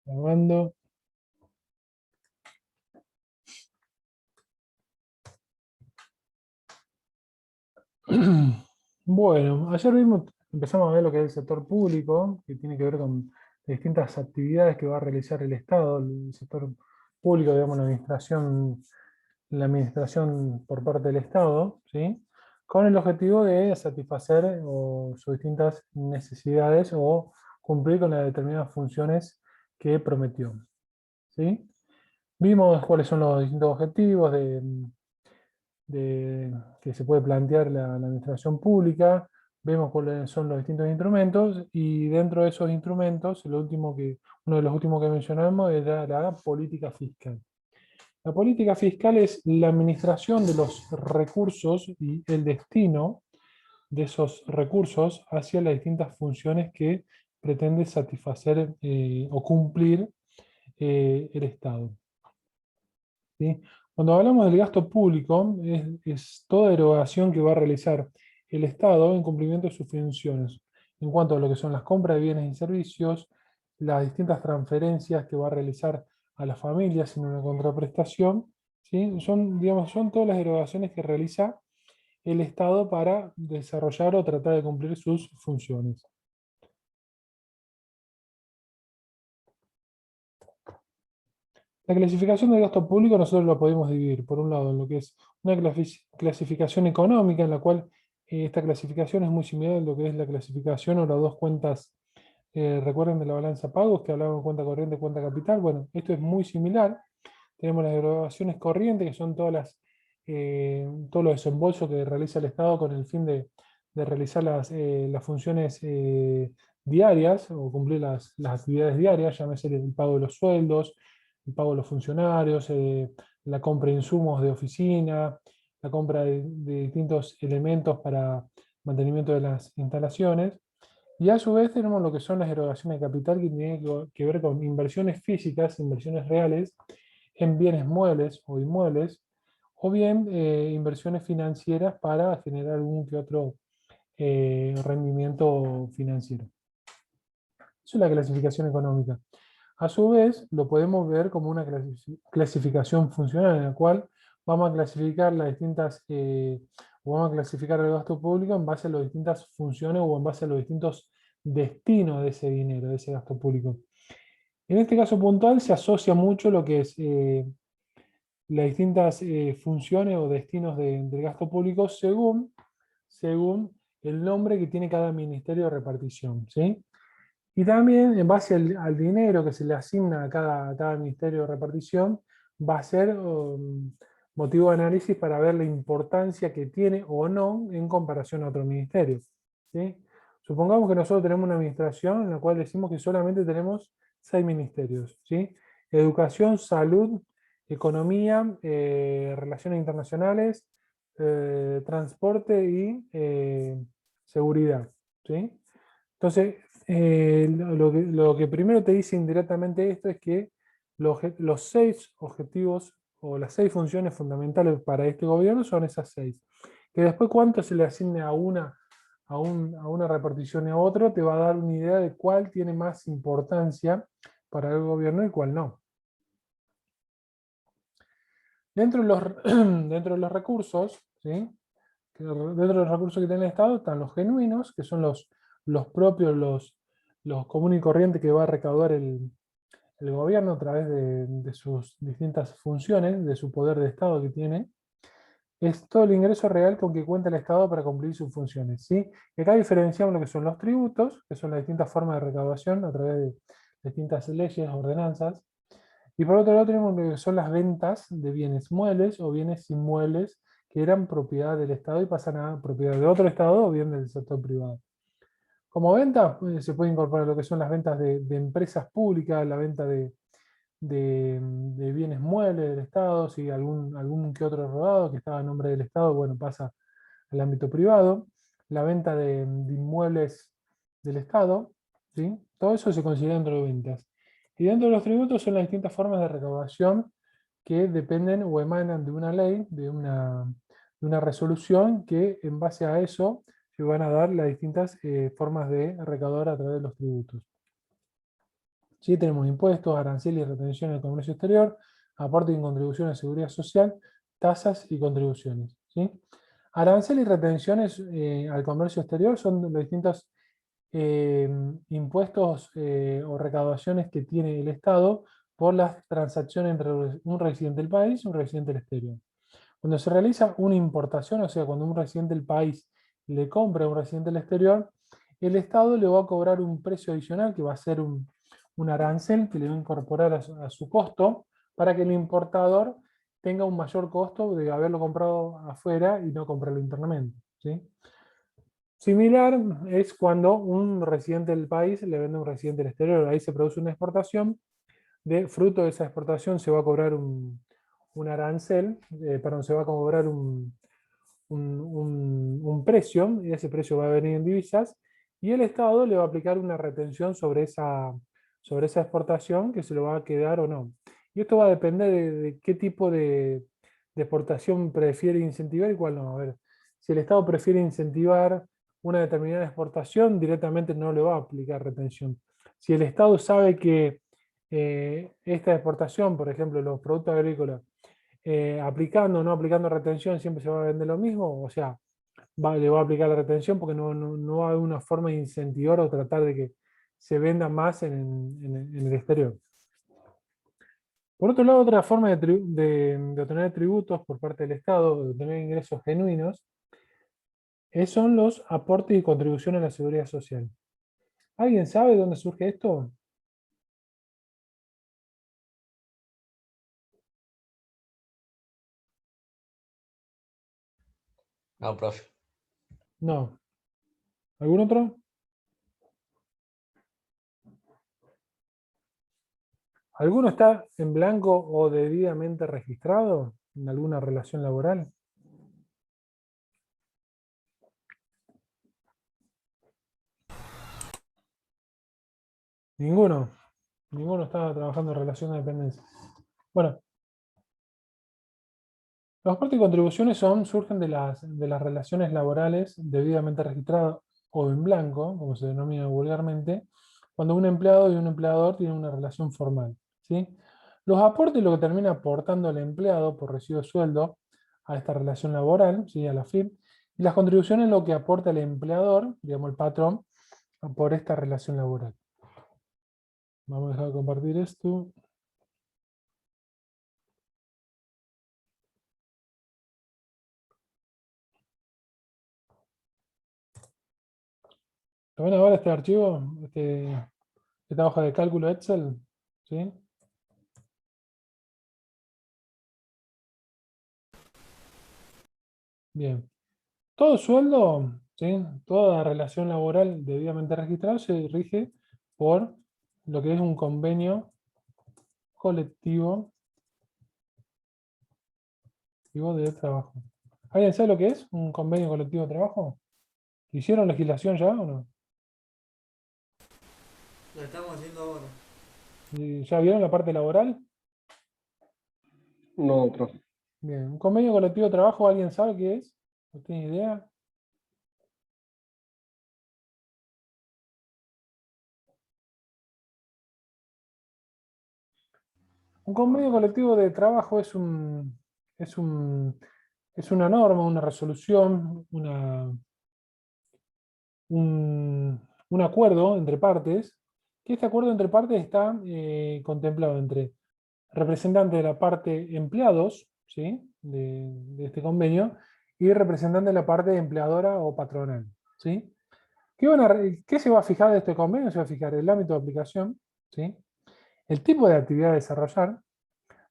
Grabando. Bueno, ayer empezamos a ver lo que es el sector público, que tiene que ver con distintas actividades que va a realizar el Estado, el sector público, digamos, la administración por parte del Estado, ¿sí? Con el objetivo de satisfacer sus distintas necesidades o cumplir con las determinadas funciones que prometió, ¿sí? Vimos cuáles son los distintos objetivos que se puede plantear la administración pública, vemos cuáles son los distintos instrumentos y dentro de esos instrumentos, uno de los últimos que mencionamos era la política fiscal. La política fiscal es la administración de los recursos y el destino de esos recursos hacia las distintas funciones que pretende satisfacer o cumplir el Estado, ¿sí? Cuando hablamos del gasto público, es toda erogación que va a realizar el Estado en cumplimiento de sus funciones, en cuanto a lo que son las compras de bienes y servicios, las distintas transferencias que va a realizar a las familias sin una contraprestación, ¿sí? Son todas las erogaciones que realiza el Estado para desarrollar o tratar de cumplir sus funciones. La clasificación del gasto público nosotros lo podemos dividir, por un lado, en lo que es una clasificación económica, en la cual esta clasificación es muy similar a lo que es la clasificación o las dos cuentas, recuerden de la balanza pagos, que hablaban de cuenta corriente y cuenta capital. Bueno, esto es muy similar. Tenemos las erogaciones corrientes, que son todos los desembolsos que realiza el Estado con el fin de realizar las funciones diarias o cumplir las actividades diarias, llámese el pago de los sueldos, el pago de los funcionarios, la compra de insumos de oficina, la compra de distintos elementos para mantenimiento de las instalaciones. Y a su vez tenemos lo que son las erogaciones de capital, que tienen que ver con inversiones físicas, inversiones reales, en bienes muebles o inmuebles, o bien inversiones financieras para generar algún que otro rendimiento financiero. Eso es la clasificación económica. A su vez, lo podemos ver como una clasificación funcional, en la cual vamos a clasificar vamos a clasificar el gasto público en base a las distintas funciones o en base a los distintos destinos de ese dinero, de ese gasto público. En este caso puntual se asocia mucho lo que es las distintas funciones o destinos del gasto público según el nombre que tiene cada ministerio de repartición, ¿sí? Y también en base al dinero que se le asigna a cada ministerio de repartición, va a ser motivo de análisis para ver la importancia que tiene o no en comparación a otros ministerios, ¿sí? Supongamos que nosotros tenemos una administración en la cual decimos que solamente tenemos 6 ministerios, ¿sí? Educación, salud, economía, relaciones internacionales, transporte y seguridad, ¿sí? Entonces, lo que primero te dice indirectamente esto es que los 6 objetivos o las 6 funciones fundamentales para este gobierno son esas 6. Que después cuánto se le asigne a una repartición y a otro, te va a dar una idea de cuál tiene más importancia para el gobierno y cuál no. Dentro de los, dentro de los recursos, ¿sí? Dentro de los recursos que tiene el Estado están los genuinos, que son los propios, los comunes y corrientes que va a recaudar el gobierno a través de sus distintas funciones, de su poder de Estado que tiene. Es todo el ingreso real con que cuenta el Estado para cumplir sus funciones, ¿sí? Y acá diferenciamos lo que son los tributos, que son las distintas formas de recaudación a través de distintas leyes, ordenanzas. Y por otro lado tenemos lo que son las ventas de bienes muebles o bienes inmuebles que eran propiedad del Estado y pasan a propiedad de otro Estado o bien del sector privado. Como venta, se puede incorporar lo que son las ventas de empresas públicas, la venta de bienes muebles del Estado, si algún que otro rodado que estaba a nombre del Estado, bueno, pasa al ámbito privado, la venta de inmuebles del Estado, ¿sí? Todo eso se considera dentro de ventas. Y dentro de los tributos son las distintas formas de recaudación que dependen o emanan de una ley, de una resolución, que en base a eso se van a dar las distintas formas de recaudar a través de los tributos. ¿Sí? Tenemos impuestos, aranceles y retenciones del comercio exterior, aporte y contribución a seguridad social, tasas y contribuciones. ¿Sí? Aranceles y retenciones al comercio exterior son los distintos eh, impuestos o recaudaciones que tiene el Estado por las transacciones entre un residente del país y un residente del exterior. Cuando se realiza una importación, o sea, cuando un residente del país le compra a un residente del exterior, el Estado le va a cobrar un precio adicional que va a ser un arancel que le va a incorporar a su costo para que el importador tenga un mayor costo de haberlo comprado afuera y no comprarlo internamente. ¿Sí? Similar es cuando un residente del país le vende a un residente del exterior. Ahí se produce una exportación, de fruto de esa exportación se va a cobrar un arancel, perdón, se va a cobrar un precio, y ese precio va a venir en divisas, y el Estado le va a aplicar una retención sobre esa exportación que se lo va a quedar o no. Y esto va a depender de qué tipo de exportación prefiere incentivar y cuál no. A ver, si el Estado prefiere incentivar una determinada exportación, directamente no le va a aplicar retención. Si el Estado sabe que esta exportación, por ejemplo, los productos agrícolas, aplicando o no aplicando retención siempre se va a vender lo mismo, o sea, le va a aplicar la retención porque no va a haber una forma de incentivar o tratar de que se venda más en el exterior. Por otro lado, otra forma de obtener tributos por parte del Estado, de obtener ingresos genuinos, son los aportes y contribuciones a la seguridad social. ¿Alguien sabe de dónde surge esto? No, profe. No. ¿Algún otro? ¿Alguno está en blanco o debidamente registrado en alguna relación laboral? Ninguno. Ninguno está trabajando en relación de dependencia. Bueno, los aportes y contribuciones surgen de las relaciones laborales debidamente registradas o en blanco, como se denomina vulgarmente, cuando un empleado y un empleador tienen una relación formal. ¿Sí? Los aportes lo que termina aportando el empleado por recibo de sueldo a esta relación laboral, ¿sí? A la FIP, y las contribuciones lo que aporta el empleador, digamos el patrón, por esta relación laboral. Vamos a dejar de compartir esto. ¿Lo ven ahora este archivo? Esta hoja de cálculo Excel. ¿Sí? Bien. Todo sueldo, ¿sí? Toda relación laboral debidamente registrada se rige por lo que es un convenio colectivo de trabajo. ¿Alguien sabe lo que es un convenio colectivo de trabajo? ¿Hicieron legislación ya o no? Lo estamos haciendo ahora. ¿Y ¿Ya vieron la parte laboral? No, profe. Bien. ¿Un convenio colectivo de trabajo alguien sabe qué es? ¿No tiene idea? Un convenio colectivo de trabajo es un, es una norma, una resolución, un acuerdo entre partes, que este acuerdo entre partes está contemplado entre representantes de la parte empleados, ¿sí? de este convenio, y representantes de la parte empleadora o patronal. ¿Sí? ¿Qué se va a fijar de este convenio? Se va a fijar el ámbito de aplicación, ¿sí? El tipo de actividad a desarrollar,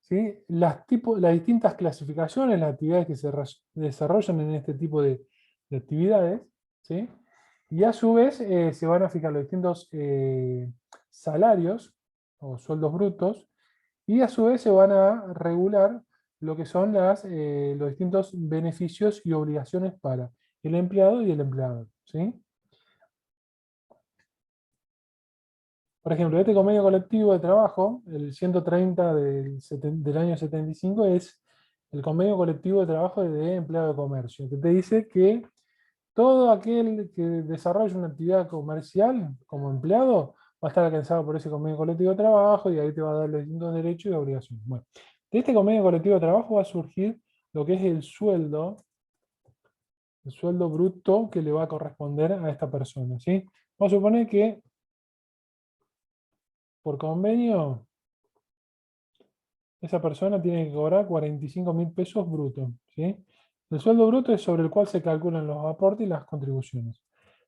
¿sí? Las distintas clasificaciones, las actividades que se desarrollan en este tipo de actividades, ¿sí? Y a su vez se van a fijar los distintos salarios o sueldos brutos, y a su vez se van a regular lo que son los distintos beneficios y obligaciones para el empleado y el empleador. ¿Sí? Por ejemplo, este convenio colectivo de trabajo, el 130 del año 75, es el convenio colectivo de trabajo de empleado de comercio, que te dice que todo aquel que desarrolle una actividad comercial como empleado va a estar alcanzado por ese convenio colectivo de trabajo y ahí te va a dar los distintos derechos y obligaciones. Bueno, de este convenio colectivo de trabajo va a surgir lo que es el sueldo bruto que le va a corresponder a esta persona, ¿sí? Vamos a suponer que por convenio esa persona tiene que cobrar 45.000 pesos brutos, ¿sí? El sueldo bruto es sobre el cual se calculan los aportes y las contribuciones.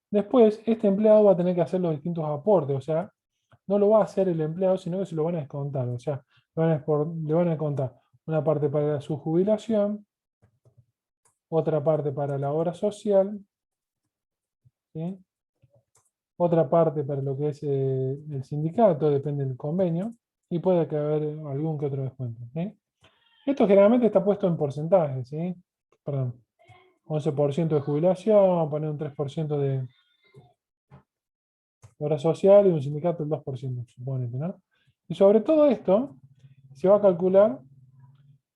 Después, este empleado va a tener que hacer los distintos aportes, o sea, no lo va a hacer el empleado, sino que se lo van a descontar, o sea, le van a contar una parte para su jubilación, otra parte para la obra social, ¿sí? Otra parte para lo que es el sindicato, depende del convenio, y puede que haber algún que otro descuento, ¿sí? Esto generalmente está puesto en porcentajes, ¿sí? Perdón, 11% de jubilación, poner un 3% de obra social y un sindicato el 2%, suponete, ¿no? Y sobre todo esto, se va a calcular,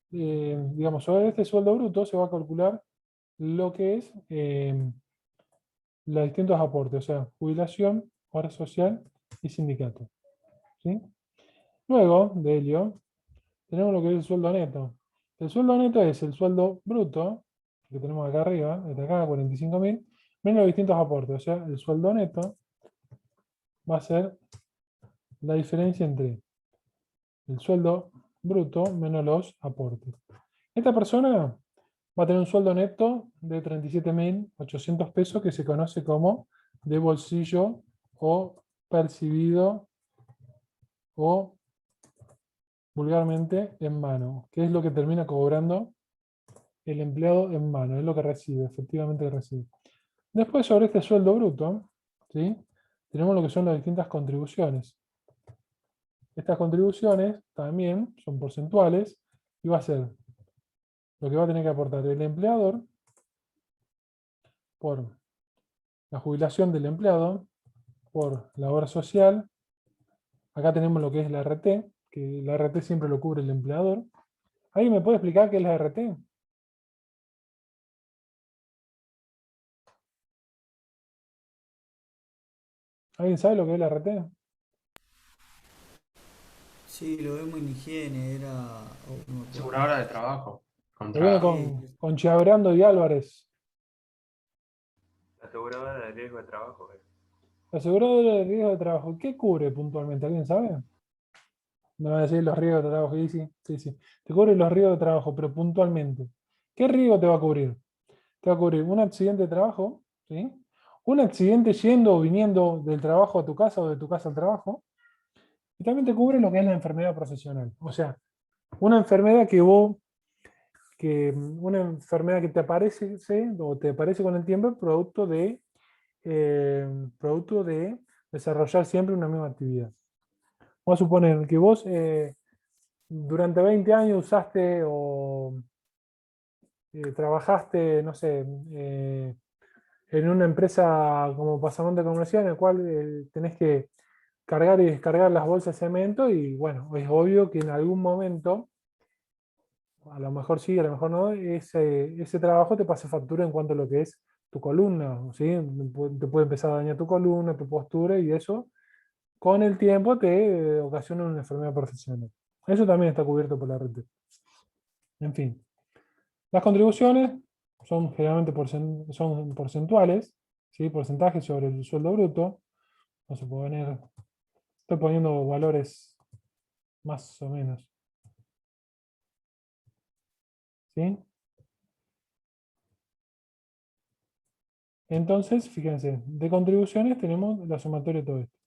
digamos, sobre este sueldo bruto se va a calcular lo que es los distintos aportes, o sea, jubilación, obra social y sindicato, ¿sí? Luego de ello, tenemos lo que es el sueldo neto. El sueldo neto es el sueldo bruto, que tenemos acá arriba, desde acá, 45.000, menos los distintos aportes. O sea, el sueldo neto va a ser la diferencia entre el sueldo bruto menos los aportes. Esta persona va a tener un sueldo neto de 37.800 pesos que se conoce como de bolsillo o percibido o vulgarmente en mano, que es lo que termina cobrando el empleado en mano, es lo que recibe, efectivamente que recibe. Después, sobre este sueldo bruto, ¿sí? Tenemos lo que son las distintas contribuciones. Estas contribuciones también son porcentuales y va a ser lo que va a tener que aportar el empleador por la jubilación del empleado, por la obra social. Acá tenemos lo que es la RT, que la RT siempre lo cubre el empleador. ¿Alguien me puede explicar qué es la RT? ¿Alguien sabe lo que es la RT? Sí, lo vemos en higiene, era. Oh, no me acuerdo. Aseguradora de trabajo. Lo viene Contra Sí, con Chiabrando y Álvarez. Aseguradora de riesgo de trabajo. Aseguradora de riesgo de trabajo. ¿Qué cubre puntualmente? ¿Alguien sabe? Me va a decir los riesgos de trabajo. Y sí, sí, sí. Te cubre los riesgos de trabajo, pero puntualmente. ¿Qué riesgo te va a cubrir? Te va a cubrir un accidente de trabajo, ¿sí? Un accidente yendo o viniendo del trabajo a tu casa o de tu casa al trabajo. Y también te cubre lo que es la enfermedad profesional. O sea, una enfermedad una enfermedad que te aparece, ¿sí? O te aparece con el tiempo eh, producto de desarrollar siempre una misma actividad. Vamos a suponer que vos durante 20 años usaste o trabajaste, no sé, en una empresa como pasamonte comercial en el cual tenés que cargar y descargar las bolsas de cemento y bueno, es obvio que en algún momento, a lo mejor sí, a lo mejor no, ese trabajo te pasa factura en cuanto a lo que es tu columna, ¿sí? Te puede empezar a dañar tu columna, tu postura y eso con el tiempo te ocasiona una enfermedad profesional. Eso también está cubierto por la RT. En fin, las contribuciones son generalmente son porcentuales, ¿sí? Porcentajes sobre el sueldo bruto. Vamos a poner, estoy poniendo valores más o menos. ¿Sí? Entonces, fíjense, de contribuciones tenemos la sumatoria de todo esto.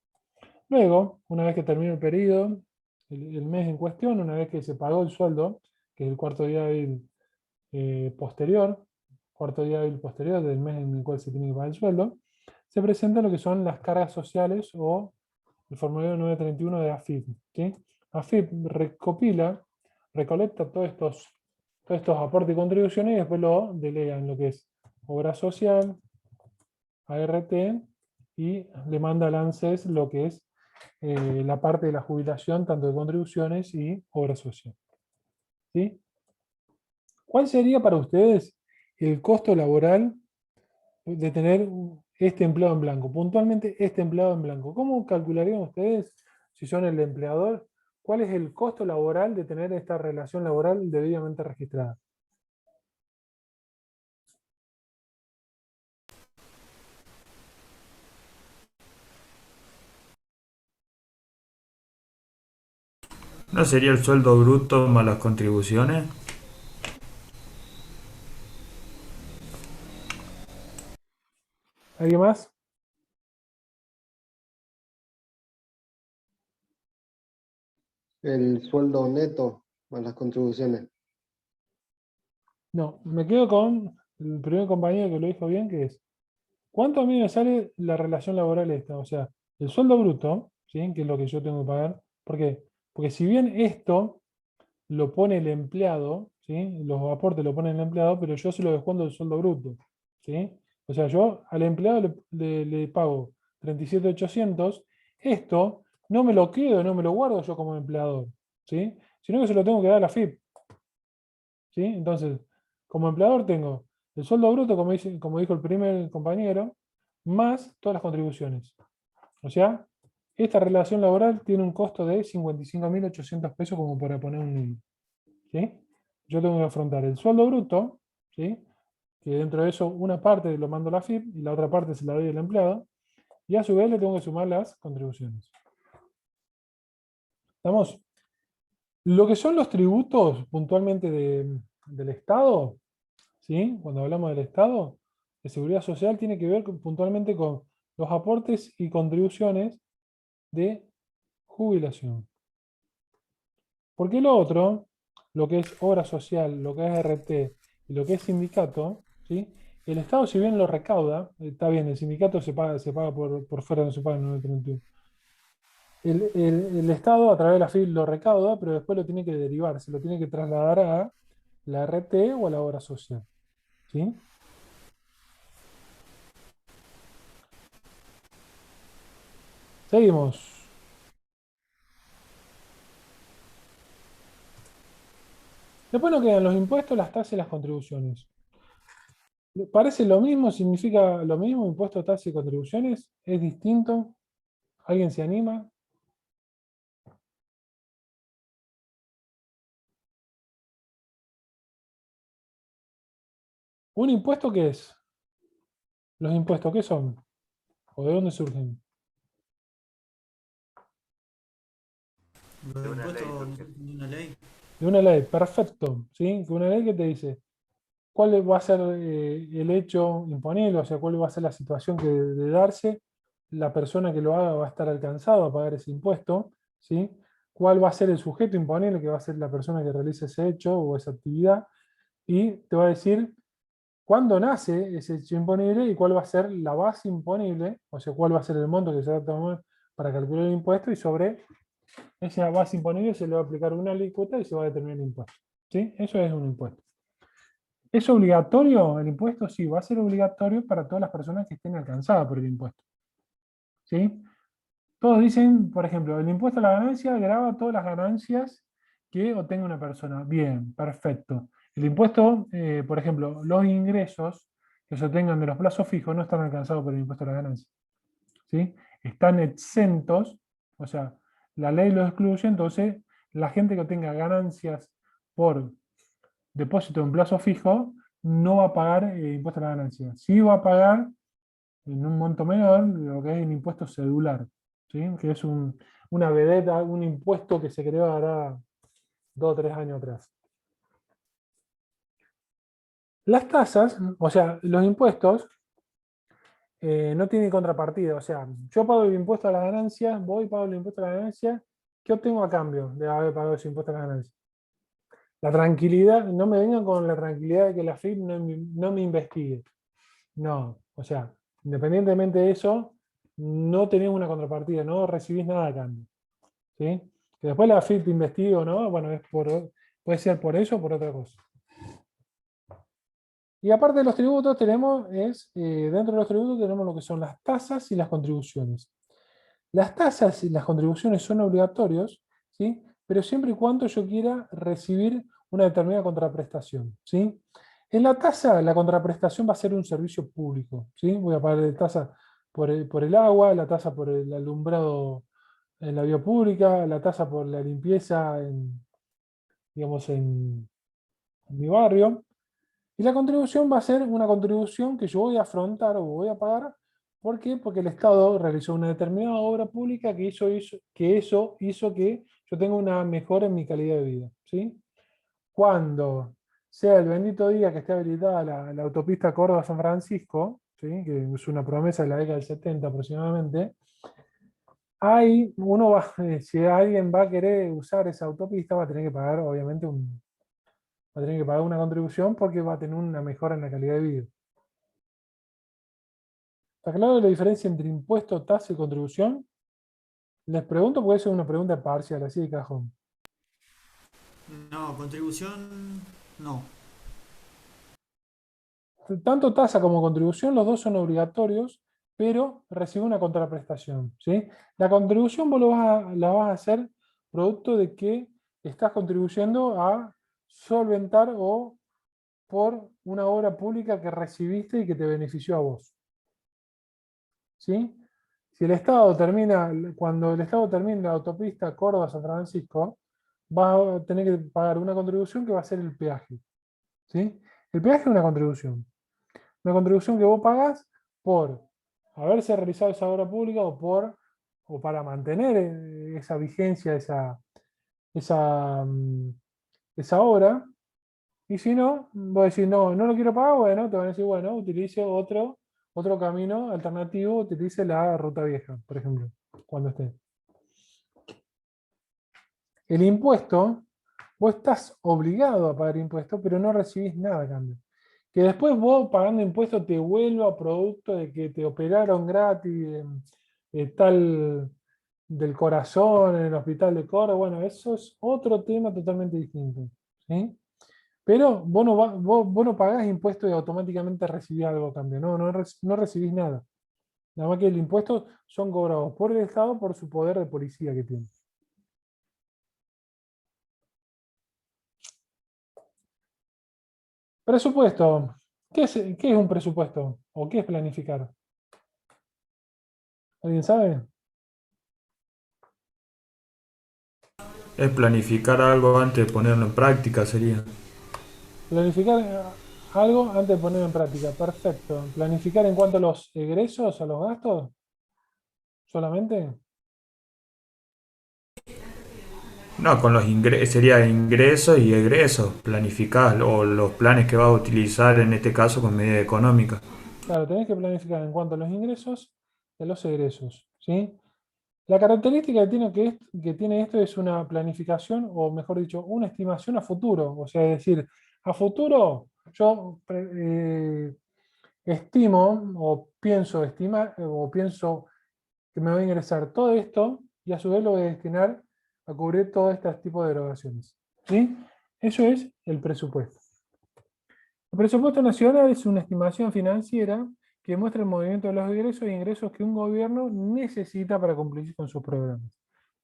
Luego, una vez que termine el periodo, el mes en cuestión, una vez que se pagó el sueldo, que es el cuarto día hábil posterior, cuarto día hábil posterior del mes en el cual se tiene que pagar el sueldo, se presenta lo que son las cargas sociales o el formulario 931 de AFIP. ¿Sí? AFIP recolecta todos estos aportes y contribuciones y después lo delega en lo que es obra social, ART, y le manda al ANSES lo que es la parte de la jubilación, tanto de contribuciones y obra social. ¿Sí? ¿Cuál sería para ustedes el costo laboral de tener este empleado en blanco, puntualmente este empleado en blanco. ¿Cómo calcularían ustedes, si son el empleador, cuál es el costo laboral de tener esta relación laboral debidamente registrada? ¿No sería el sueldo bruto más las contribuciones? ¿Alguien más? El sueldo neto más las contribuciones. No, me quedo con el primer compañero que lo dijo bien, que es, ¿cuánto a mí me sale la relación laboral esta? O sea, el sueldo bruto, ¿sí? Que es lo que yo tengo que pagar. ¿Por qué? Porque si bien esto lo pone el empleado, ¿sí? Los aportes lo pone el empleado, pero yo se lo descuento del sueldo bruto, ¿sí? O sea, yo al empleado le pago 37.800, esto no me lo quedo, no me lo guardo yo como empleador, ¿sí? Sino que se lo tengo que dar a la FIP, ¿sí? Entonces, como empleador tengo el sueldo bruto, como dijo el primer compañero, más todas las contribuciones. O sea, esta relación laboral tiene un costo de 55.800 pesos como para poner un número, ¿sí? Yo tengo que afrontar el sueldo bruto, ¿sí? Que dentro de eso una parte lo mando a la FIP y la otra parte se la doy al empleado, y a su vez le tengo que sumar las contribuciones. ¿Estamos? Lo que son los tributos puntualmente del Estado, ¿sí? Cuando hablamos del Estado, de seguridad social tiene que ver puntualmente con los aportes y contribuciones de jubilación. Porque lo otro, lo que es obra social, lo que es RT y lo que es sindicato, ¿sí? El Estado, si bien lo recauda, está bien, el sindicato se paga por fuera, no se paga en el 931. El Estado a través de la FIP lo recauda, pero después lo tiene que derivar, se lo tiene que trasladar a la RT o a la obra social, ¿sí? Seguimos. Después nos quedan los impuestos, las tasas y las contribuciones. ¿Parece lo mismo? ¿Significa lo mismo? ¿Impuestos, tasas y contribuciones? ¿Es distinto? ¿Alguien se anima? ¿Un impuesto qué es? ¿Los impuestos qué son? ¿O de dónde surgen? Los De una ley impuestos surge. de una ley. De una ley, perfecto. ¿Sí? Que una ley que te dice cuál va a ser el hecho imponible, o sea, cuál va a ser la situación que de darse, la persona que lo haga va a estar alcanzado a pagar ese impuesto, ¿sí? ¿Cuál va a ser el sujeto imponible, que va a ser la persona que realiza ese hecho o esa actividad? Y te va a decir cuándo nace ese hecho imponible y cuál va a ser la base imponible, o sea, cuál va a ser el monto que se va a tomar para calcular el impuesto, y sobre esa base imponible se le va a aplicar una alícuota y se va a determinar el impuesto. ¿Sí? Eso es un impuesto. ¿Es obligatorio el impuesto? Sí, va a ser obligatorio para todas las personas que estén alcanzadas por el impuesto. ¿Sí? Todos dicen, por ejemplo, el impuesto a la ganancia grava todas las ganancias que obtenga una persona. Bien, perfecto. El impuesto, por ejemplo, los ingresos que se obtengan de los plazos fijos no están alcanzados por el impuesto a la ganancia, ¿sí? Están exentos, o sea, la ley los excluye, entonces la gente que obtenga ganancias por depósito en plazo fijo no va a pagar impuesto a la ganancia. Sí va a pagar en un monto menor lo que es el impuesto cedular, ¿sí? Que es una vedeta, un impuesto que se creó ahora 2 o 3 años atrás. Las tasas, o sea, los impuestos, no tienen contrapartida. O sea, yo pago el impuesto a las ganancias, voy y pago el impuesto a las ganancias. ¿Qué obtengo a cambio de haber pagado ese impuesto a las ganancias? La tranquilidad, no me vengan con la tranquilidad de que la FIP no me investigue. No, o sea, independientemente de eso, no tenés una contrapartida, no recibís nada a cambio, ¿sí? Que después la FIP te investigue o no, bueno, puede ser por eso o por otra cosa. Y aparte de los tributos, dentro de los tributos tenemos lo que son las tasas y las contribuciones. Las tasas y las contribuciones son obligatorios, ¿sí? Pero siempre y cuando yo quiera recibir una determinada contraprestación, ¿sí? En la tasa, la contraprestación va a ser un servicio público, ¿sí? Voy a pagar la tasa por el agua, la tasa por el alumbrado en la vía pública, la tasa por la limpieza digamos, en mi barrio. Y la contribución va a ser una contribución que yo voy a afrontar o voy a pagar. ¿Por qué? Porque el Estado realizó una determinada obra pública que eso hizo que yo tenga una mejora en mi calidad de vida, ¿sí? Cuando sea el bendito día que esté habilitada la autopista Córdoba-San Francisco, ¿sí? Que es una promesa de la década del 70 aproximadamente, ahí uno va, si alguien va a querer usar esa autopista, va a tener que pagar, obviamente, va a tener que pagar una contribución porque va a tener una mejora en la calidad de vida. ¿Está claro la diferencia entre impuesto, tasa y contribución? Les pregunto porque eso es una pregunta parcial, así de cajón. No, contribución, no. Tanto tasa como contribución, los dos son obligatorios, pero recibe una contraprestación, ¿sí? La contribución vos la vas a hacer producto de que estás contribuyendo a solventar o por una obra pública que recibiste y que te benefició a vos, ¿sí? Si el Estado termina, cuando el Estado termine la autopista Córdoba-San Francisco, va a tener que pagar una contribución que va a ser el peaje, ¿sí? El peaje es una contribución. Una contribución que vos pagás por haberse realizado esa obra pública o para mantener esa vigencia, esa esa obra. Y si no, vos decís, no, no lo quiero pagar, bueno, te van a decir, bueno, utilice otro camino alternativo, utilice la ruta vieja, por ejemplo, cuando esté. El impuesto, vos estás obligado a pagar impuestos, pero no recibís nada a cambio. Que después vos pagando impuestos te vuelva producto de que te operaron gratis, tal del corazón en el hospital de Córdoba, bueno, eso es otro tema totalmente distinto, ¿sí? Pero vos no pagás impuestos y automáticamente recibís algo a cambio, no recibís nada. Nada más que el impuesto son cobrados por el Estado por su poder de policía que tiene. Presupuesto. ¿Qué es un presupuesto? ¿O qué es planificar? ¿Alguien sabe? Es planificar algo antes de ponerlo en práctica, sería. Planificar algo antes de ponerlo en práctica. Perfecto. ¿Planificar en cuanto a los egresos, a los gastos? ¿Solamente? No, con los ingresos, sería ingresos y egresos, planificar o los planes que vas a utilizar en este caso con medidas económicas. Claro, tenés que planificar en cuanto a los ingresos y a los egresos, ¿sí? La característica que tiene esto es una planificación, o mejor dicho, una estimación a futuro. O sea, es decir, a futuro yo estimo o pienso que me voy a ingresar todo esto y a su vez lo voy a destinar a cubrir todo este tipo de erogaciones. ¿Sí? Eso es el presupuesto. El presupuesto nacional es una estimación financiera que muestra el movimiento de los ingresos e ingresos que un gobierno necesita para cumplir con sus programas,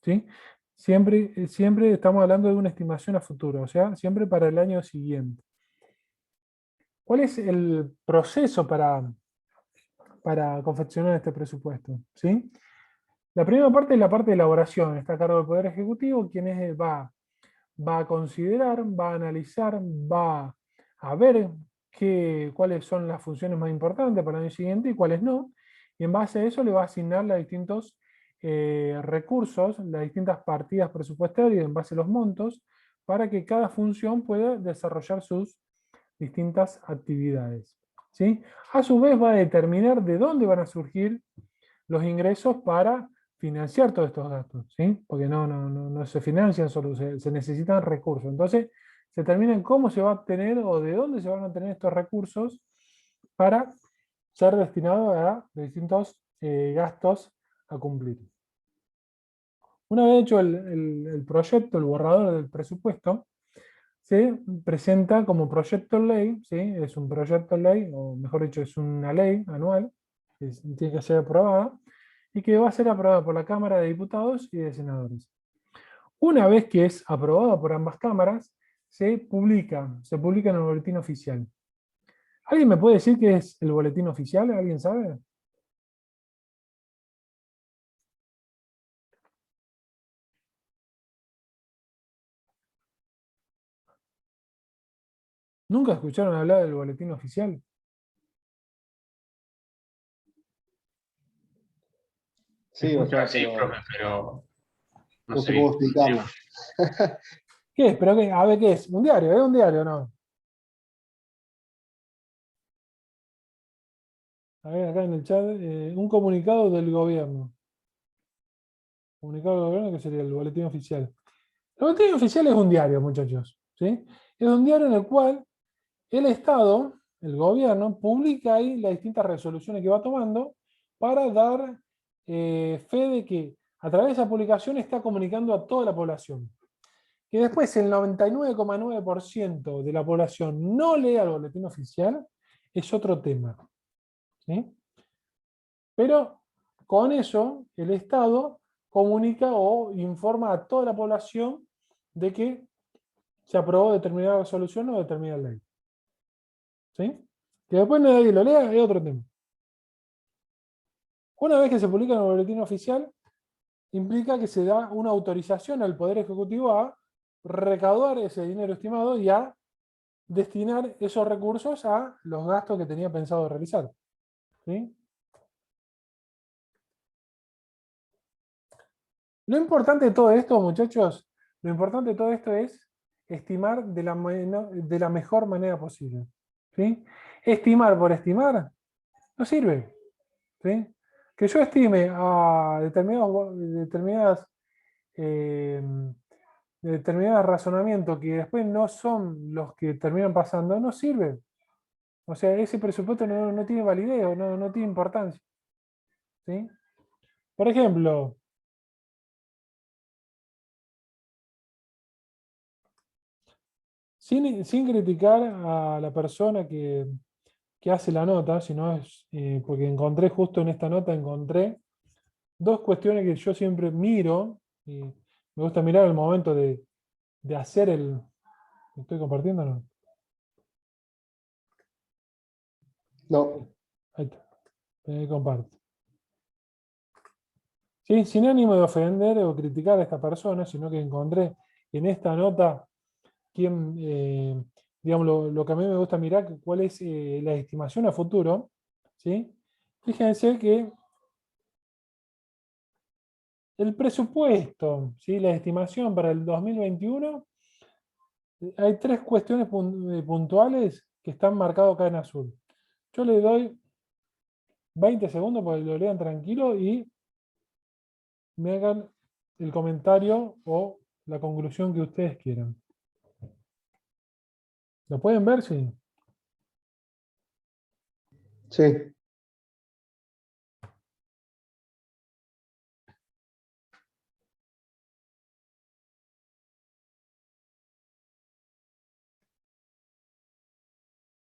¿sí? Siempre estamos hablando de una estimación a futuro, o sea, siempre para el año siguiente. ¿Cuál es el proceso para confeccionar este presupuesto? ¿Sí? La primera parte es la parte de elaboración, está a cargo del Poder Ejecutivo, quien va a considerar, va a analizar, va a ver cuáles son las funciones más importantes para el año siguiente y cuáles no, y en base a eso le va a asignar los distintos recursos, las distintas partidas presupuestarias en base a los montos, para que cada función pueda desarrollar sus distintas actividades, ¿sí? A su vez va a determinar de dónde van a surgir los ingresos para financiar todos estos gastos, ¿sí? Porque no se financian solo, se necesitan recursos. Entonces, se determina en cómo se va a obtener o de dónde se van a obtener estos recursos para ser destinados a distintos gastos a cumplir. Una vez hecho el proyecto, el borrador del presupuesto, se presenta como proyecto de ley, ¿sí? Es un proyecto de ley, o mejor dicho, es una ley anual, que tiene que ser aprobada, y que va a ser aprobada por la Cámara de Diputados y de Senadores. Una vez que es aprobada por ambas cámaras, se publica en el boletín oficial. ¿Alguien me puede decir qué es el boletín oficial? ¿Alguien sabe? ¿Nunca escucharon hablar del boletín oficial? Sí, o sea, Sí, pero profe, pero no no sé sé cómo bien. explicarlo. ¿Qué es? ¿Pero qué? A ver, ¿qué es? ¿Un diario? ¿Es un diario o no? A ver, acá en el chat, un comunicado del gobierno. Comunicado del gobierno que sería el boletín oficial. El boletín oficial es un diario, muchachos. ¿Sí? Es un diario en el cual el Estado, el gobierno, publica ahí las distintas resoluciones que va tomando para dar fe de que a través de esa publicación está comunicando a toda la población. Que después el 99,9% de la población no lea el boletín oficial es otro tema. ¿Sí? Pero con eso el Estado comunica o informa a toda la población de que se aprobó determinada resolución o determinada ley. ¿Sí? Que después nadie lo lea es otro tema. Una vez que se publica en el boletín oficial, implica que se da una autorización al Poder Ejecutivo a recaudar ese dinero estimado y a destinar esos recursos a los gastos que tenía pensado realizar. ¿Sí? Lo importante de todo esto, muchachos, lo importante de todo esto es estimar de la mejor manera posible. ¿Sí? Estimar por estimar no sirve. ¿Sí? Que yo estime a eh, determinados razonamientos que después no son los que terminan pasando, no sirve. O sea, ese presupuesto no tiene validez, no tiene importancia. ¿Sí? Por ejemplo, sin criticar a la persona que hace la nota, sino es porque encontré justo en esta nota, encontré dos cuestiones que yo siempre miro, y me gusta mirar al momento de hacer el... ¿Me estoy compartiendo o no? No, Ahí está, comparto. ¿Sí? Sin ánimo de ofender o criticar a esta persona, sino que encontré en esta nota digamos, lo que a mí me gusta mirar, cuál es la estimación a futuro. ¿Sí? Fíjense que el presupuesto, ¿sí? La estimación para el 2021, hay tres cuestiones puntuales que están marcadas acá en azul. Yo le doy 20 segundos para que lo lean tranquilo y me hagan el comentario o la conclusión que ustedes quieran. ¿Lo pueden ver? Sí. sí.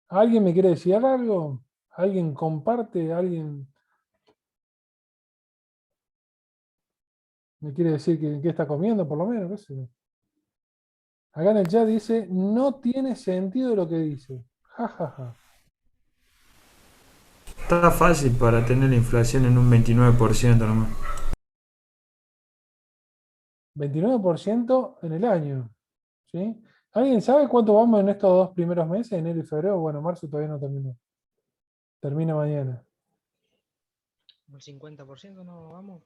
¿Alguien me quiere decir algo? ¿Alguien comparte? ¿Alguien me quiere decir que está comiendo, por lo menos? ¿Qué sé yo? Acá en el chat dice, no tiene sentido lo que dice. Ja, ja, ja. Está fácil para tener la inflación en un 29% nomás. 29% en el año. ¿Sí? ¿Alguien sabe cuánto vamos en estos dos primeros meses, enero y febrero? Bueno, marzo todavía no terminó. Termina mañana. ¿El 50% no vamos?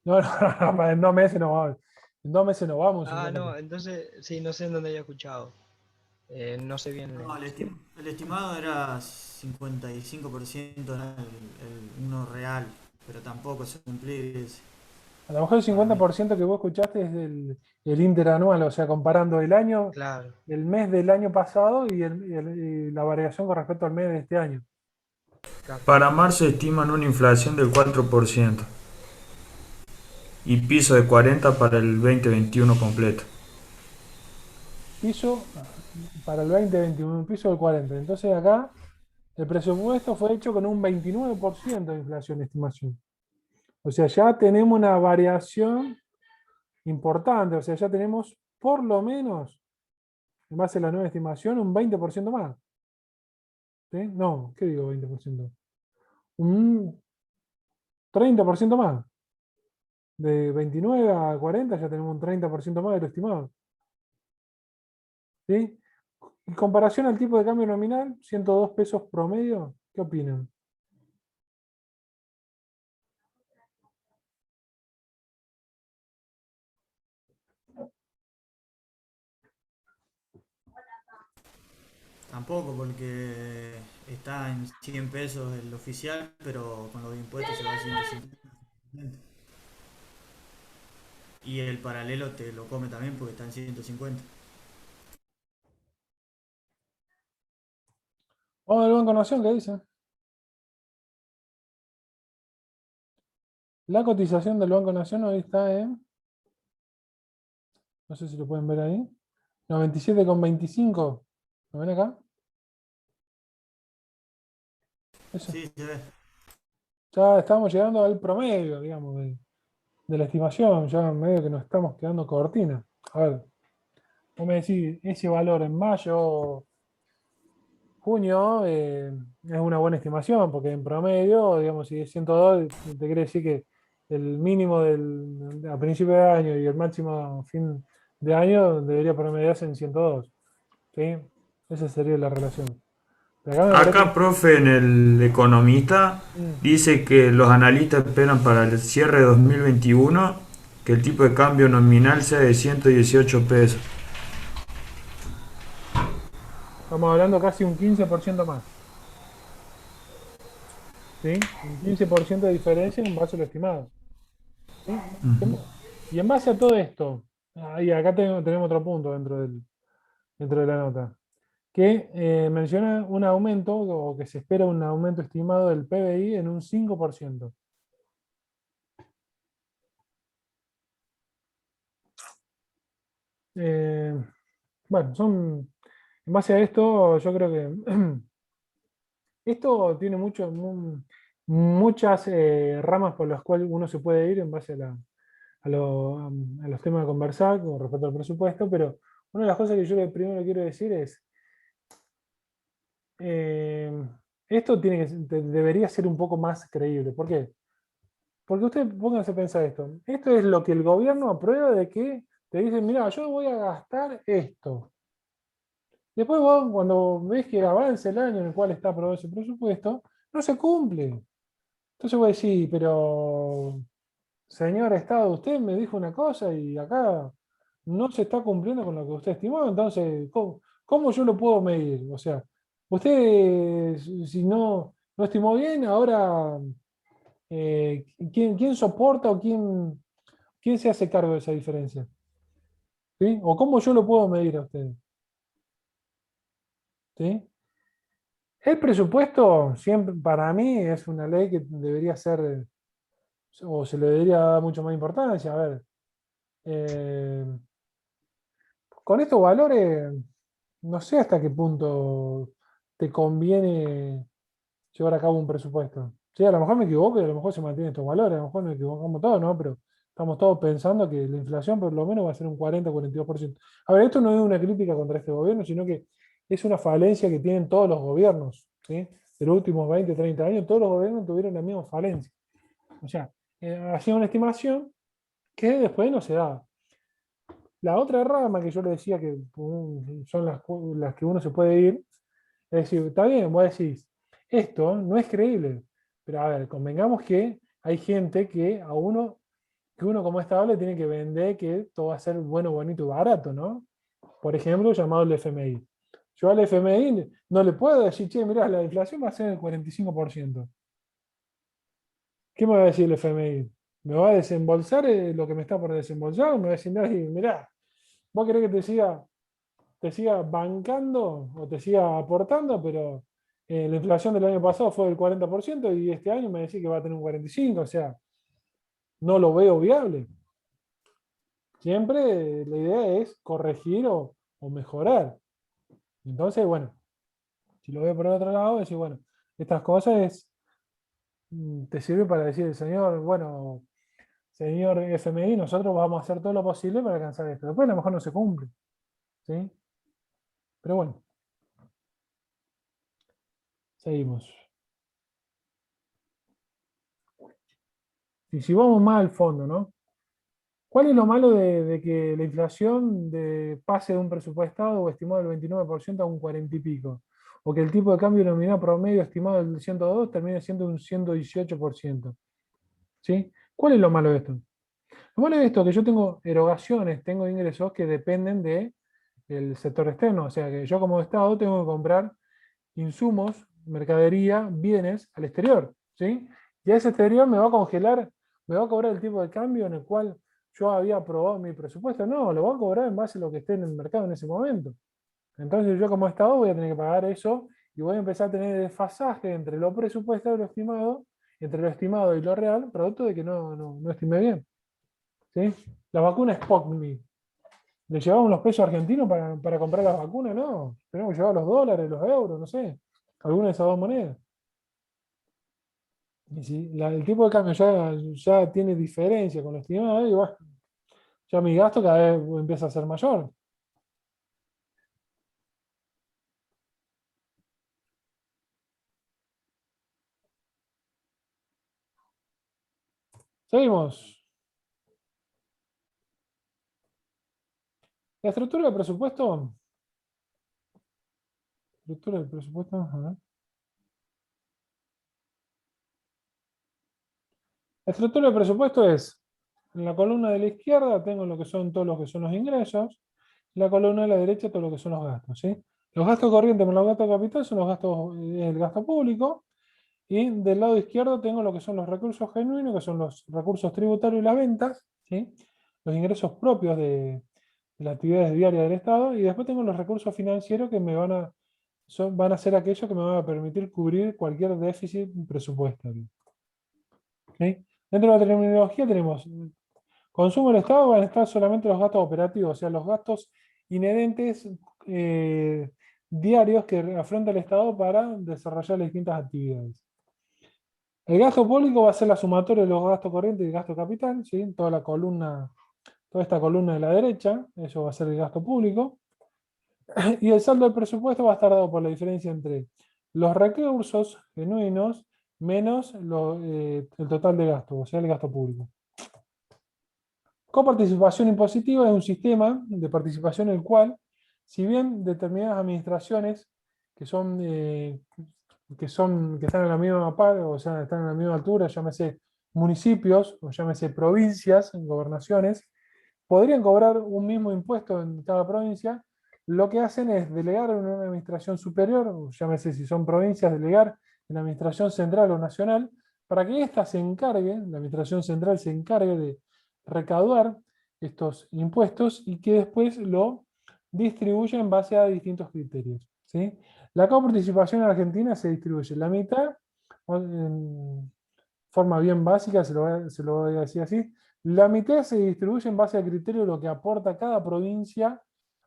No, no, no, en 2 meses no vamos. En 2 meses no vamos. Ah, 50%. no, entonces sí, no sé en dónde había escuchado. No sé bien. No, el estimado era 55%, era el uno real, pero tampoco se cumplir A lo mejor el para mí. 50% que vos escuchaste es el interanual, o sea, comparando el año, Claro. el mes del año pasado y la variación con respecto al mes de este año. Claro. Para marzo estiman una inflación del 4% y piso de 40 para el 2021 completo. Piso para el 2021, un piso del 40%. Entonces acá el presupuesto fue hecho con un 29% de inflación de estimación. O sea, ya tenemos una variación importante, o sea, ya tenemos por lo menos, en base a la nueva estimación, un 20% más. ¿sí? No, ¿qué digo 20%? Un 30% más. De 29 a 40 ya tenemos un 30% más de lo estimado. ¿Sí? En comparación al tipo de cambio nominal, 102 pesos promedio, ¿qué opinan? Tampoco, porque está en 100 pesos el oficial, pero con los impuestos se va a 150. Y el paralelo te lo come también porque está en 150. Vamos al Banco Nación, ¿qué dice? La cotización del Banco Nación hoy está en, no sé si lo pueden ver ahí, 97,25. ¿Lo ven acá? Eso. Sí, se ve. Ya estamos llegando al promedio, digamos, de la estimación, ya medio que nos estamos quedando cortina. A ver, vos me decís, ese valor en mayo, junio, es una buena estimación, porque en promedio, digamos, si es 102, te quiere decir que el mínimo a principio de año y el máximo a fin de año debería promediarse en 102. ¿Sí? Esa sería la relación. Pero acá me parece. Acá, profe, en el Economista Mm, dice que los analistas esperan para el cierre de 2021 que el tipo de cambio nominal sea de 118 pesos. estamos hablando casi un 15% más. ¿Sí? Un 15% de diferencia en base a lo estimado. ¿Sí? Y en base a todo esto, y acá tenemos otro punto dentro de la nota, que menciona un aumento, o que se espera un aumento estimado del PBI en un 5%. Eh, bueno, en base a esto, yo creo que esto tiene muchas ramas por las cuales uno se puede ir en base a los temas a conversar con respecto al presupuesto, pero una de las cosas que yo primero quiero decir es, eh, esto debería ser un poco más creíble. ¿Por qué? Porque usted póngase a pensar esto. Esto es lo que el gobierno aprueba de que te dicen, mira, yo voy a gastar esto. Después vos, cuando ves que avanza el año en el cual está aprobado ese presupuesto, no se cumple. Entonces voy a decir, pero señor Estado, usted me dijo una cosa y acá no se está cumpliendo con lo que usted estimó, entonces, ¿cómo yo lo puedo medir? O sea, usted, si no estimó bien, ahora, ¿quién soporta o quién se hace cargo de esa diferencia? ¿Sí? ¿O cómo yo lo puedo medir a usted? ¿Sí? El presupuesto, siempre, para mí, es una ley que debería ser, o se le debería dar mucho más importancia. A ver, eh, con estos valores, no sé hasta qué punto te conviene llevar a cabo un presupuesto. Sí, a lo mejor me equivoco y a lo mejor se mantienen estos valores, a lo mejor nos equivocamos todos, ¿no? Pero estamos todos pensando que la inflación por lo menos va a ser un 40-42%. A ver, esto no es una crítica contra este gobierno, sino que es una falencia que tienen todos los gobiernos, ¿sí? De los últimos 20-30 años, todos los gobiernos tuvieron la misma falencia. O sea, hacían una estimación que después no se da. La otra rama que yo le decía que son las que uno se puede ir, es decir, está bien, vos decís, esto no es creíble, pero a ver, convengamos que hay gente que uno como estable tiene que vender que todo va a ser bueno, bonito y barato, ¿no? Por ejemplo, llamado el FMI. Yo al FMI no le puedo decir, che, mirá, la inflación va a ser del 45%. ¿Qué me va a decir el FMI? ¿Me va a desembolsar lo que me está por desembolsar? ¿O me va a decir, mirá, vos querés que te siga bancando o te siga aportando, pero la inflación del año pasado fue del 40% y este año me decís que va a tener un 45%, o sea, no lo veo viable. Siempre la idea es corregir o mejorar. Entonces, bueno, si lo veo por el otro lado, decir, bueno, estas cosas te sirven para decir, señor, bueno, señor FMI, nosotros vamos a hacer todo lo posible para alcanzar esto. Después a lo mejor no se cumple, ¿sí? Pero bueno. Seguimos. Y si vamos más al fondo, ¿no? ¿Cuál es lo malo de que la inflación pase de un presupuestado o estimado del 29% a un 40 y pico? O que el tipo de cambio nominal promedio estimado del 102 termine siendo un 118%. ¿Sí? ¿Cuál es lo malo de esto? Lo malo de esto es que yo tengo erogaciones, tengo ingresos que dependen del sector externo. O sea que yo como Estado tengo que comprar insumos, mercadería, bienes al exterior. ¿Sí? Y a ese exterior me va a congelar, me va a cobrar el tipo de cambio en el cual yo había aprobado mi presupuesto. No, lo voy a cobrar en base a lo que esté en el mercado en ese momento. Entonces yo como Estado voy a tener que pagar eso y voy a empezar a tener desfasaje entre lo presupuestado y lo estimado, entre lo estimado y lo real, producto de que no estimé bien. ¿Sí? La vacuna Sputnik. ¿Le llevamos los pesos argentinos para comprar las vacunas? No, tenemos que llevar los dólares, los euros, no sé, alguna de esas dos monedas. Y si el tipo de cambio ya tiene diferencia con lo estimado, y bueno, ya mi gasto cada vez empieza a ser mayor. Seguimos. La estructura del presupuesto. Estructura del presupuesto. A ver. La estructura del presupuesto es, en la columna de la izquierda tengo lo que son todos los que son los ingresos, en la columna de la derecha todo lo que son los gastos. ¿Sí? Los gastos corrientes más los gastos de capital son los gastos, el gasto público, y del lado izquierdo tengo lo que son los recursos genuinos, que son los recursos tributarios y las ventas, ¿sí? Los ingresos propios de las actividades diarias del Estado, y después tengo los recursos financieros que van a ser aquellos que me van a permitir cubrir cualquier déficit presupuestario. ¿Sí? Dentro de la terminología tenemos consumo del Estado, van a estar solamente los gastos operativos, o sea, los gastos inherentes diarios que afronta el Estado para desarrollar las distintas actividades. El gasto público va a ser la sumatoria de los gastos corrientes y el gasto capital, ¿sí? Toda esta columna de la derecha, eso va a ser el gasto público. Y el saldo del presupuesto va a estar dado por la diferencia entre los recursos genuinos menos el total de gasto, o sea, el gasto público. Coparticipación impositiva es un sistema de participación en el cual, si bien determinadas administraciones que que están en la misma par, o sea, están en la misma altura, llámese municipios o llámese provincias, gobernaciones, podrían cobrar un mismo impuesto en cada provincia. Lo que hacen es delegar en una administración superior, o llámese si son provincias, delegar en la administración central o nacional, para que ésta se encargue, la administración central se encargue de recaudar estos impuestos y que después lo distribuya en base a distintos criterios. ¿Sí? La coparticipación en Argentina se distribuye la mitad, en forma bien básica, se lo voy a decir así, la mitad se distribuye en base al criterio de lo que aporta cada provincia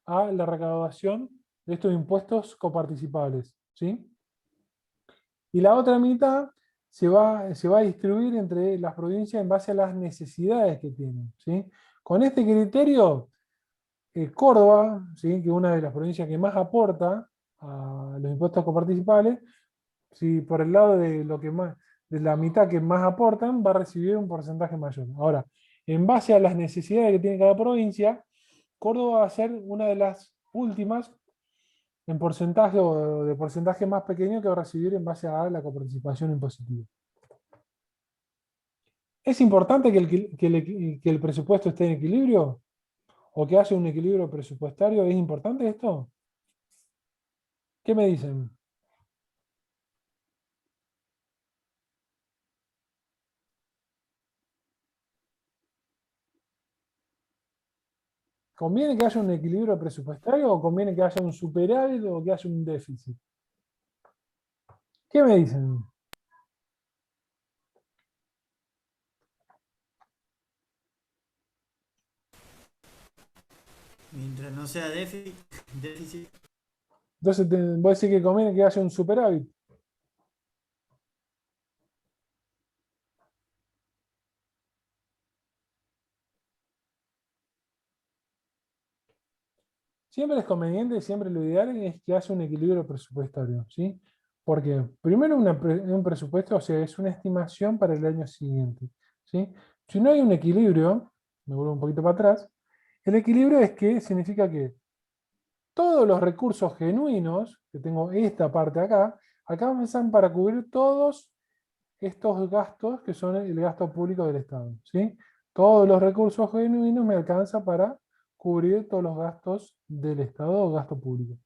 a la recaudación de estos impuestos coparticipables. ¿Sí? Y la otra mitad se va a distribuir entre las provincias en base a las necesidades que tienen. ¿Sí? Con este criterio, Córdoba, ¿sí? Que es una de las provincias que más aporta a los impuestos coparticipables, si por el lado de lo que más, de la mitad que más aportan, va a recibir un porcentaje mayor. Ahora, en base a las necesidades que tiene cada provincia, Córdoba va a ser una de las últimas en porcentaje o de porcentaje más pequeño que va a recibir en base a la coparticipación impositiva. ¿Es importante que el presupuesto esté en equilibrio? ¿O que haya un equilibrio presupuestario? ¿Es importante esto? ¿Qué me dicen? ¿Conviene que haya un equilibrio presupuestario o conviene que haya un superávit o que haya un déficit? ¿Qué me dicen? Mientras no sea déficit, Entonces, voy a decir que conviene que haya un superávit. Siempre es conveniente, siempre lo ideal es que haya un equilibrio presupuestario, ¿sí? Porque primero un presupuesto, o sea, es una estimación para el año siguiente, ¿sí? Si no hay un equilibrio, me vuelvo un poquito para atrás, el equilibrio es que significa que todos los recursos genuinos, que tengo esta parte acá me están para cubrir todos estos gastos que son el gasto público del Estado, ¿sí? Todos los recursos genuinos me alcanza para cubrir todos los gastos del Estado o gasto público.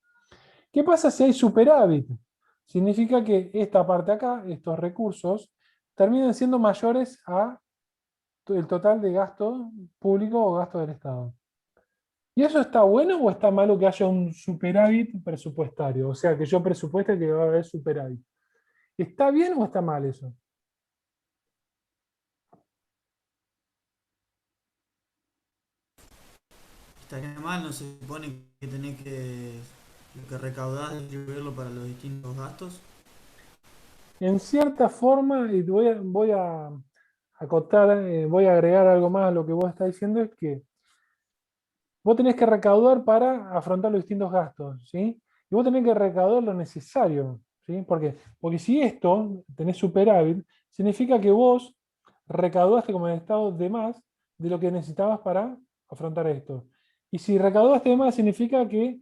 ¿Qué pasa si hay superávit? Significa que esta parte acá, estos recursos, terminan siendo mayores a el total de gasto público o gasto del Estado. ¿Y eso está bueno o está malo que haya un superávit presupuestario? O sea, que yo presupueste que va a haber superávit. ¿Está bien o está mal eso? Estaría mal, no se supone que tenés que lo que recaudás distribuirlo para los distintos gastos. En cierta forma, y voy a acotar, voy a agregar algo más a lo que vos estás diciendo, es que vos tenés que recaudar para afrontar los distintos gastos, ¿sí? Y vos tenés que recaudar lo necesario, ¿sí? Porque si esto, tenés superávit, significa que vos recaudaste como el Estado de más de lo que necesitabas para afrontar esto. Y si recaudaste de más, significa que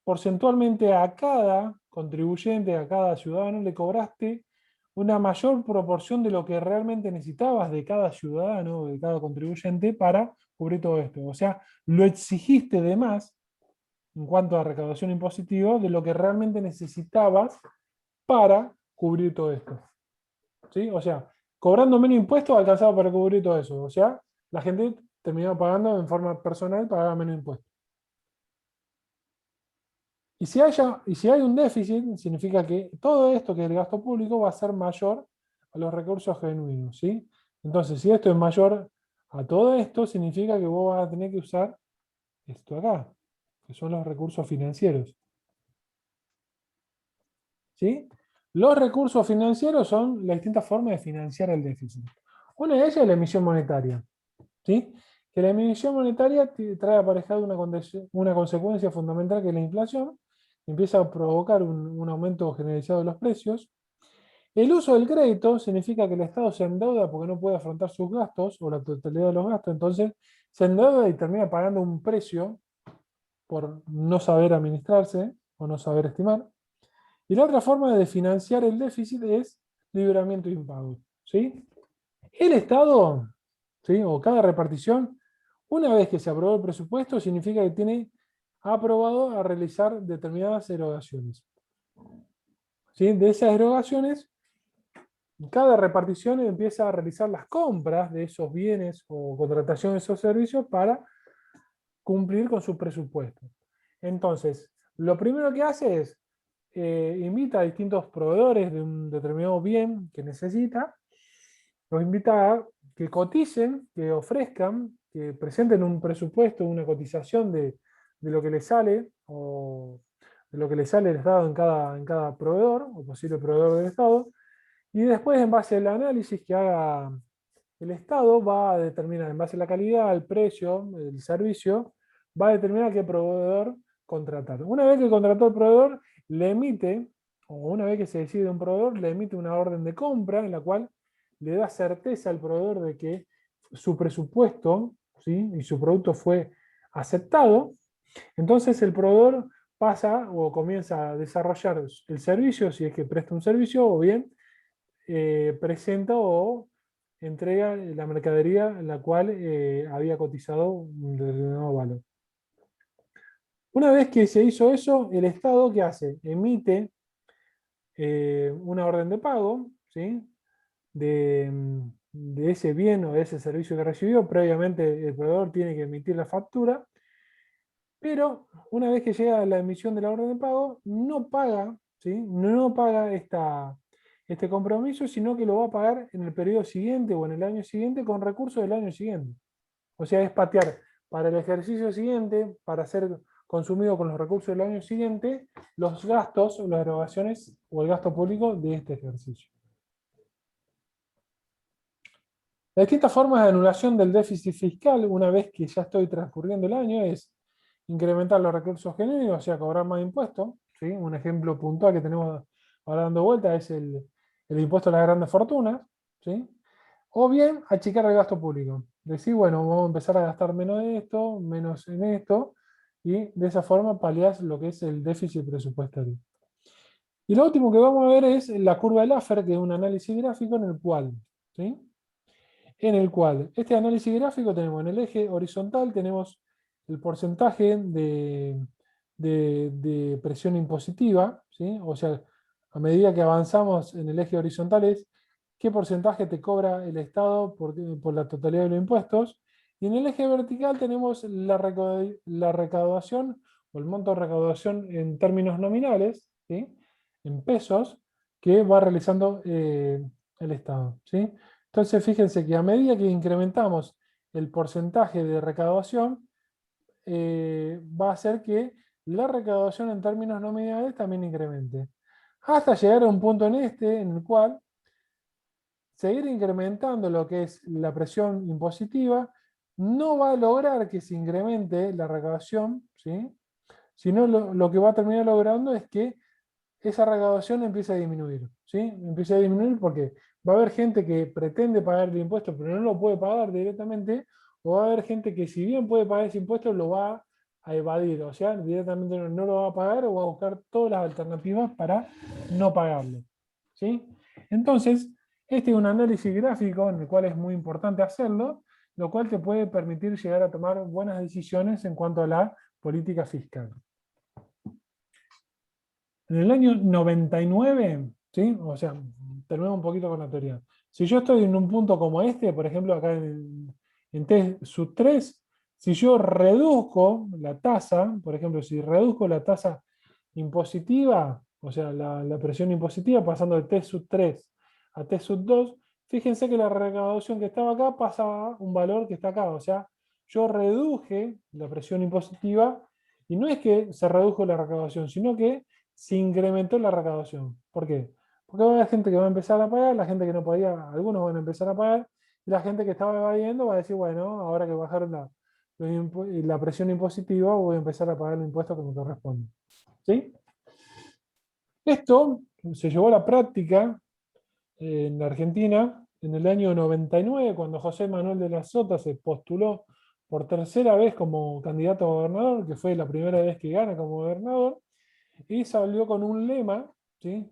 porcentualmente a cada contribuyente, a cada ciudadano, le cobraste una mayor proporción de lo que realmente necesitabas de cada ciudadano, de cada contribuyente, para cubrir todo esto. O sea, lo exigiste de más en cuanto a recaudación impositiva de lo que realmente necesitabas para cubrir todo esto. ¿Sí? O sea, cobrando menos impuestos alcanzaba para cubrir todo eso. O sea, la gente terminaba pagando en forma personal, pagaba menos impuestos. Y si hay un déficit, significa que todo esto que es el gasto público va a ser mayor a los recursos genuinos, ¿sí? Entonces, si esto es mayor a todo esto, significa que vos vas a tener que usar esto acá, que son los recursos financieros, ¿sí? Los recursos financieros son las distintas formas de financiar el déficit. Una de ellas es la emisión monetaria, ¿sí? Que la emisión monetaria trae aparejada una consecuencia fundamental que es la inflación, empieza a provocar un aumento generalizado de los precios. El uso del crédito significa que el Estado se endeuda porque no puede afrontar sus gastos o la totalidad de los gastos, entonces se endeuda y termina pagando un precio por no saber administrarse o no saber estimar. Y la otra forma de financiar el déficit es libramiento de impagos, ¿sí? El Estado, ¿sí? O cada repartición, una vez que se aprobó el presupuesto, significa que tiene aprobado a realizar determinadas erogaciones. ¿Sí? De esas erogaciones, cada repartición empieza a realizar las compras de esos bienes o contratación de esos servicios para cumplir con su presupuesto. Entonces, lo primero que hace es invita a distintos proveedores de un determinado bien que necesita, los invita a que coticen, que ofrezcan, que presenten un presupuesto, una cotización de lo que les sale, o de lo que le sale el Estado en cada proveedor, o posible proveedor del Estado, y después en base al análisis que haga el Estado va a determinar, en base a la calidad, el precio, el servicio, va a determinar qué proveedor contratar. Una vez que contrató el proveedor, le emite, o una vez que se decide un proveedor, le emite una orden de compra en la cual le da certeza al proveedor de que su presupuesto, ¿sí? Y su producto fue aceptado. Entonces el proveedor pasa o comienza a desarrollar el servicio, si es que presta un servicio, o bien presenta o entrega la mercadería en la cual había cotizado un determinado valor. Una vez que se hizo eso, el Estado, ¿qué hace? Emite una orden de pago, ¿sí? de ese bien o de ese servicio que recibió. Previamente el proveedor tiene que emitir la factura, pero una vez que llega la emisión de la orden de pago, no paga, ¿sí? No paga este compromiso, sino que lo va a pagar en el periodo siguiente o en el año siguiente con recursos del año siguiente. O sea, es patear para el ejercicio siguiente, para ser consumido con los recursos del año siguiente, los gastos o las erogaciones o el gasto público de este ejercicio. Las distintas formas de anulación del déficit fiscal, una vez que ya estoy transcurriendo el año, es incrementar los recursos genuinos, o sea, cobrar más impuestos, ¿sí? Un ejemplo puntual que tenemos ahora dando vuelta, es el impuesto a las grandes fortunas, ¿sí? O bien achicar el gasto público. Decir, bueno, vamos a empezar a gastar menos de esto, menos en esto, y de esa forma palias lo que es el déficit presupuestario. Y lo último que vamos a ver es la curva de Laffer, que es un análisis gráfico en el cual, ¿sí? En el cual este análisis gráfico tenemos en el eje horizontal, tenemos el porcentaje de presión impositiva, ¿sí? O sea, a medida que avanzamos en el eje horizontal es qué porcentaje te cobra el Estado por la totalidad de los impuestos, y en el eje vertical tenemos la recaudación o el monto de recaudación en términos nominales, ¿sí? En pesos, que va realizando el Estado, ¿sí? Entonces fíjense que a medida que incrementamos el porcentaje de recaudación, va a hacer que la recaudación en términos nominales también incremente. Hasta llegar a un punto en el cual seguir incrementando lo que es la presión impositiva no va a lograr que se incremente la recaudación, ¿sí? Sino lo que va a terminar logrando es que esa recaudación empieza a disminuir, ¿sí? Empieza a disminuir porque va a haber gente que pretende pagar el impuesto pero no lo puede pagar directamente, o va a haber gente que si bien puede pagar ese impuesto lo va a evadir, o sea, directamente no lo va a pagar o va a buscar todas las alternativas para no pagarlo, ¿sí? Entonces, este es un análisis gráfico en el cual es muy importante hacerlo, lo cual te puede permitir llegar a tomar buenas decisiones en cuanto a la política fiscal. En el año 99, ¿sí? O sea, terminamos un poquito con la teoría. Si yo estoy en un punto como este, por ejemplo, acá en T sub 3, si yo reduzco la tasa, por ejemplo, si reduzco la tasa impositiva, o sea, la presión impositiva, pasando de T sub 3 a T sub 2, fíjense que la recaudación que estaba acá pasa a un valor que está acá. O sea, yo reduje la presión impositiva y no es que se redujo la recaudación, sino que se incrementó la recaudación. ¿Por qué? Porque va a haber gente que va a empezar a pagar, la gente que no podía, algunos van a empezar a pagar, y la gente que estaba evadiendo va a decir, bueno, ahora que bajaron la presión impositiva, voy a empezar a pagar el impuesto que me corresponde. ¿Sí? Esto se llevó a la práctica en la Argentina en el año 99, cuando José Manuel de la Sota se postuló por tercera vez como candidato a gobernador, que fue la primera vez que gana como gobernador, y salió con un lema, ¿sí?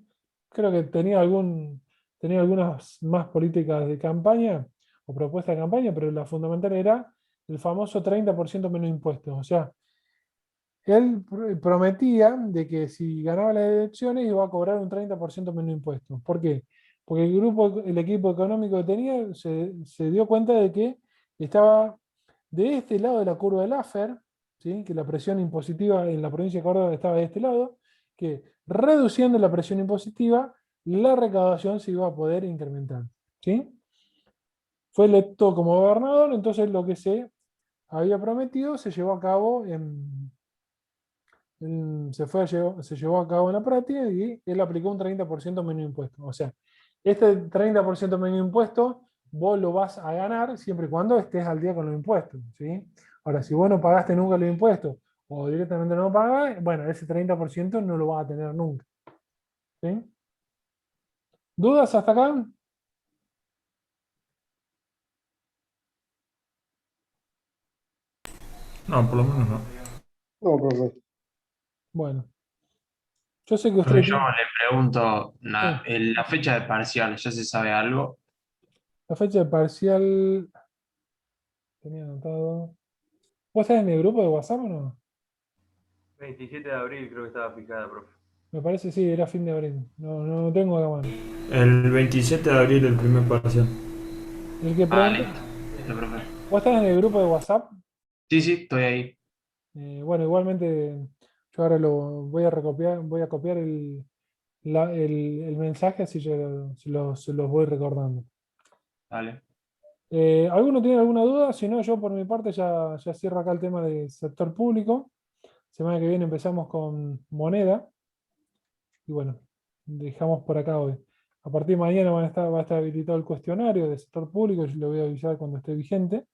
Creo que tenía algunas más políticas de campaña o propuestas de campaña, pero la fundamental era el famoso 30% menos impuestos. O sea, él prometía de que si ganaba las elecciones iba a cobrar un 30% menos impuestos. ¿Por qué? Porque el equipo económico que tenía se dio cuenta de que estaba de este lado de la curva de Laffer, ¿sí? Que la presión impositiva en la provincia de Córdoba estaba de este lado, que reduciendo la presión impositiva, la recaudación se iba a poder incrementar, ¿sí? Fue electo como gobernador, entonces lo que se había prometido se llevó a cabo se llevó a cabo en la práctica y él aplicó un 30% menos impuesto. O sea, este 30% menos impuesto vos lo vas a ganar siempre y cuando estés al día con los impuestos, ¿sí? Ahora, si vos no pagaste nunca los impuestos o directamente no pagás, bueno, ese 30% no lo vas a tener nunca, ¿sí? ¿Dudas hasta acá? No, por lo menos no. No, profe. Bueno, yo sé que Profe, ustedes yo tienen... le pregunto, Sí, la fecha de parciales, ¿ya se sabe algo? la fecha de parcial... Tenía anotado... ¿Vos estás en el grupo de WhatsApp o no? 27 de abril creo que estaba fijada, profe. Me parece sí, era fin de abril. No, no tengo a mano. El 27 de abril el primer parcial. El que Ah, pregunta... listo. Listo, profe. ¿Vos estás en el grupo de WhatsApp? Sí, sí, estoy ahí. Bueno, igualmente yo ahora lo voy a copiar el mensaje, así yo se los voy recordando. Dale. ¿Alguno tiene alguna duda? Si no, yo por mi parte ya cierro acá el tema del sector público. Semana que viene empezamos con moneda. Y bueno, dejamos por acá hoy. A partir de mañana va a estar habilitado el cuestionario del sector público. Yo lo voy a avisar cuando esté vigente.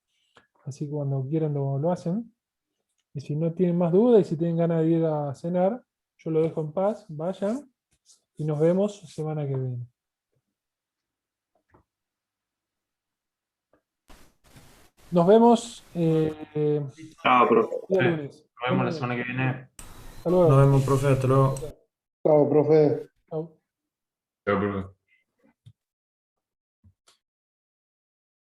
Así que cuando quieran lo hacen. Y si no tienen más dudas y si tienen ganas de ir a cenar, yo lo dejo en paz, vayan. y nos vemos semana que viene. Nos vemos Chao, profe. el Nos lunes. vemos la semana que viene. Hasta luego. Nos vemos, profe, hasta luego. Chao, profe. Chau. Chao, profe.